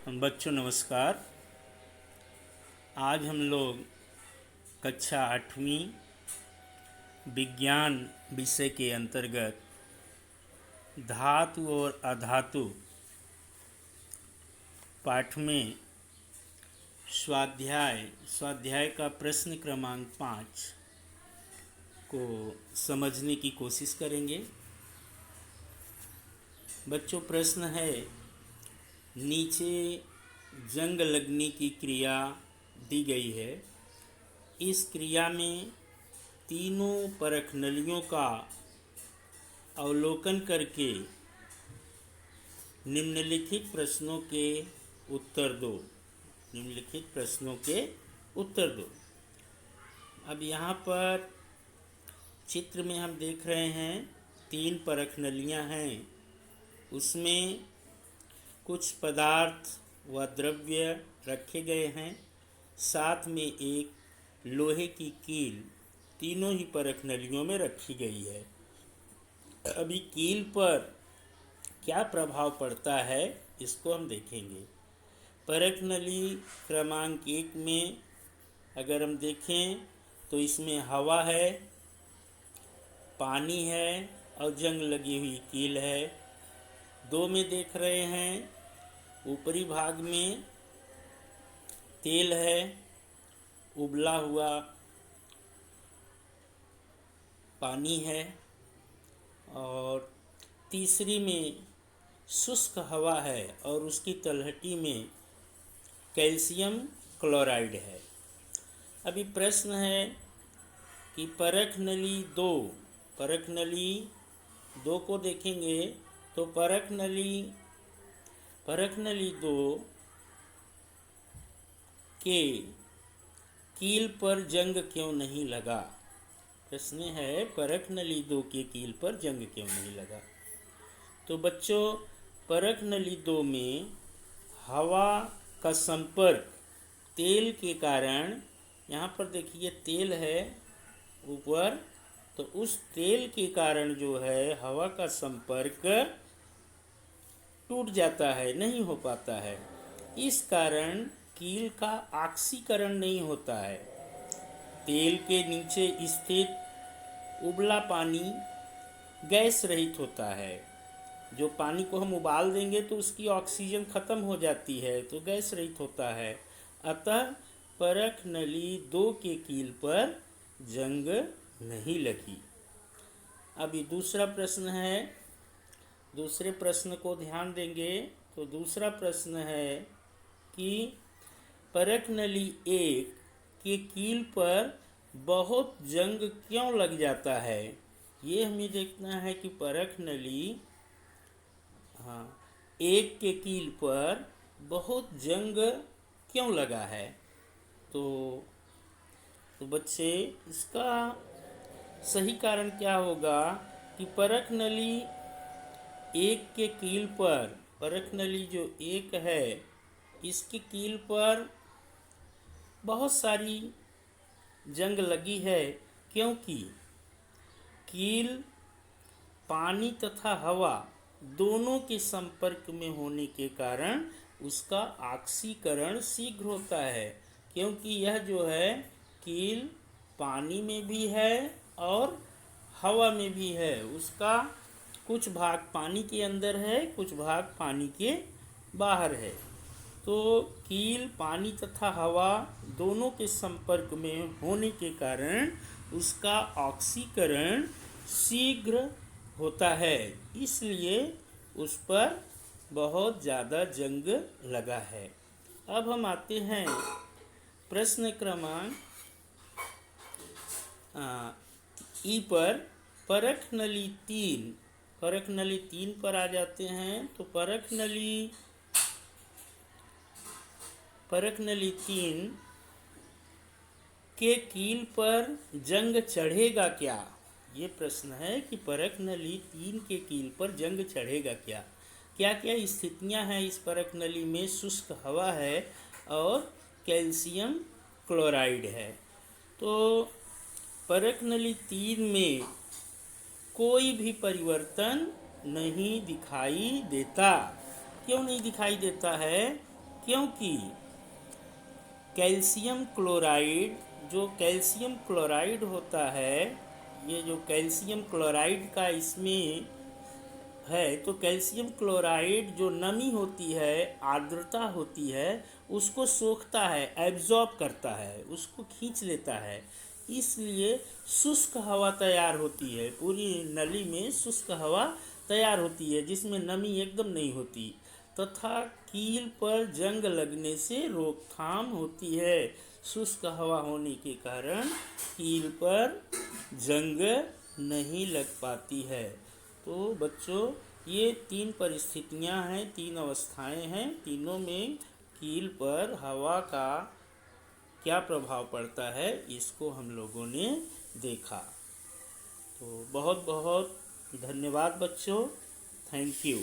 बच्चों नमस्कार। आज हम लोग कक्षा 8वीं विज्ञान विषय के अंतर्गत धातु और अधातु पाठ में स्वाध्याय का प्रश्न क्रमांक 5 को समझने की कोशिश करेंगे। बच्चों, प्रश्न है, नीचे जंग लगने की क्रिया दी गई है। इस क्रिया में तीनों परख नलियों का अवलोकन करके निम्नलिखित प्रश्नों के उत्तर दो। अब यहाँ पर चित्र में हम देख रहे हैं 3 परख नलियाँ हैं। उसमें कुछ पदार्थ व द्रव्य रखे गए हैं, साथ में एक लोहे की कील तीनों ही परख नलियों में रखी गई है। अभी कील पर क्या प्रभाव पड़ता है इसको हम देखेंगे। परख नली क्रमांक 1 में अगर हम देखें तो इसमें हवा है, पानी है और जंग लगी हुई कील है। 2 में देख रहे हैं ऊपरी भाग में तेल है, उबला हुआ पानी है, और तीसरी में शुष्क हवा है और उसकी तलहटी में कैल्शियम क्लोराइड है। अभी प्रश्न है कि परख नली 2 को देखेंगे तो परख नली 2 के कील पर जंग क्यों नहीं लगा। प्रश्न है, परख नली 2 के कील पर जंग क्यों नहीं लगा। तो बच्चों, परख नली 2 में हवा का संपर्क तेल के कारण, यहाँ पर देखिए तेल है ऊपर, तो उस तेल के कारण जो है हवा का संपर्क टूट जाता है, नहीं हो पाता है। इस कारण कील का ऑक्सीकरण नहीं होता है। तेल के नीचे स्थित उबला पानी गैस रहित होता है। जो पानी को हम उबाल देंगे तो उसकी ऑक्सीजन खत्म हो जाती है, तो गैस रहित होता है। अतः परख नली 2 के कील पर जंग नहीं लगी। अभी दूसरा प्रश्न है, दूसरे प्रश्न को ध्यान देंगे तो दूसरा प्रश्न है कि परख नली 1 के कील पर बहुत जंग क्यों लग जाता है। ये हमें देखना है कि परख नली 1 के कील पर बहुत जंग क्यों लगा है। तो बच्चे, इसका सही कारण क्या होगा कि परख नली 1 के कील पर, परख नली जो 1 है इसकी कील पर बहुत सारी जंग लगी है, क्योंकि कील पानी तथा हवा दोनों के संपर्क में होने के कारण उसका ऑक्सीकरण शीघ्र होता है। क्योंकि यह जो है कील पानी में भी है और हवा में भी है। उसका कुछ भाग पानी के अंदर है, कुछ भाग पानी के बाहर है। तो कील पानी तथा हवा दोनों के संपर्क में होने के कारण उसका ऑक्सीकरण शीघ्र होता है, इसलिए उस पर बहुत ज़्यादा जंग लगा है। अब हम आते हैं प्रश्न क्रमांक ई पर। परख नली 3 पर आ जाते हैं। तो परख नली 3 के कील पर जंग चढ़ेगा क्या। ये प्रश्न है कि परख नली 3 के कील पर जंग चढ़ेगा क्या। क्या क्या स्थितियां हैं इस परख नली में। शुष्क हवा है और कैल्शियम क्लोराइड है। तो परख नली 3 में कोई भी परिवर्तन नहीं दिखाई देता। क्यों नहीं दिखाई देता है क्योंकि कैल्शियम क्लोराइड, जो कैल्शियम क्लोराइड होता है, ये जो कैल्शियम क्लोराइड का इसमें है, तो कैल्शियम क्लोराइड जो नमी होती है, आर्द्रता होती है, उसको सोखता है, एब्जॉर्ब करता है, उसको खींच लेता है। इसलिए शुष्क हवा तैयार होती है, पूरी नली में शुष्क हवा तैयार होती है जिसमें नमी एकदम नहीं होती, तथा कील पर जंग लगने से रोकथाम होती है। शुष्क हवा होने के कारण कील पर जंग नहीं लग पाती है। तो बच्चों, ये 3 परिस्थितियां हैं, 3 अवस्थाएं हैं, तीनों में कील पर हवा का क्या प्रभाव पड़ता है, इसको हम लोगों ने देखा। तो बहुत बहुत धन्यवाद बच्चों, थैंक यू।